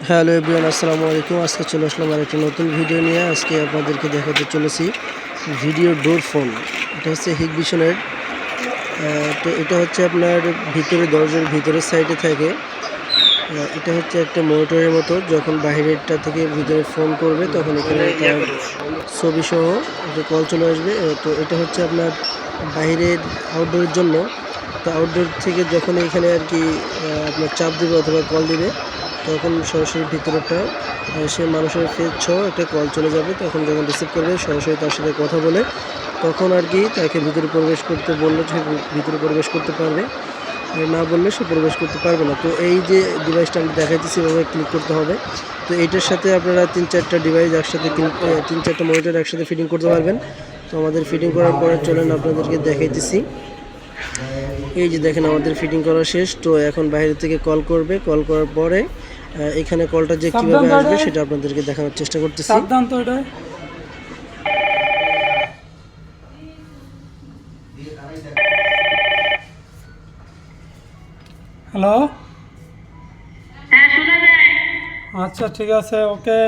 Hello everyone, আসসালামু আলাইকুম। আজকে চলে আসলাম আর একটা নতুন ভিডিও নিয়ে। আজকে আপনাদেরকে দেখাতে চলেছি ভিডিও ডোর ফোন। এটা হচ্ছে হিগভিশনের। তো এটা হচ্ছে আপনার ভিতরে, দরজার ভিতরের সাইডে থাকে। এটা হচ্ছে একটা মনিটরের মতো। যখন বাইরেরটা থেকে ভিতরে ফোন করবে তখন এখানে তার ছবি সহ একটা কল চলে আসবে। তো এটা হচ্ছে আপনার বাইরের আউটডোরের জন্য। তো আউটডোর থেকে যখন এখানে আর কি আপনার চাপ দেবে অথবা কল দিবে, তখন সরাসরি ভিতরেরটা সে মানুষের ফেস সহ একটা কল চলে যাবে। তখন যখন রিসিভ করবে সরাসরি তার সাথে কথা বলে তখন আর কি তাকে ভিতরে প্রবেশ করতে বললে সে ভিতরে প্রবেশ করতে পারবে, না বললে সে প্রবেশ করতে পারবে না। তো এই যে ডিভাইসটা আমি দেখাইতেছি এভাবে ক্লিক করতে হবে। তো এইটার সাথে আপনারা 3-4টা ডিভাইস একসাথে 3-4টা মনিটর একসাথে ফিটিং করতে পারবেন। তো আমাদের ফিটিং করার পরে চলেন আপনাদেরকে দেখাইতেছি। এই যে দেখেন আমাদের ফিটিং করা শেষ। তো এখন বাইরে থেকে কল করবে, কল করার পরে এখানে কলটা যে কীভাবে আসবে সেটা আপনাদেরকে দেখানোর চেষ্টা করতেছি। হ্যালো, হ্যাঁ শোনা যায়। আচ্ছা ঠিক আছে, ওকে।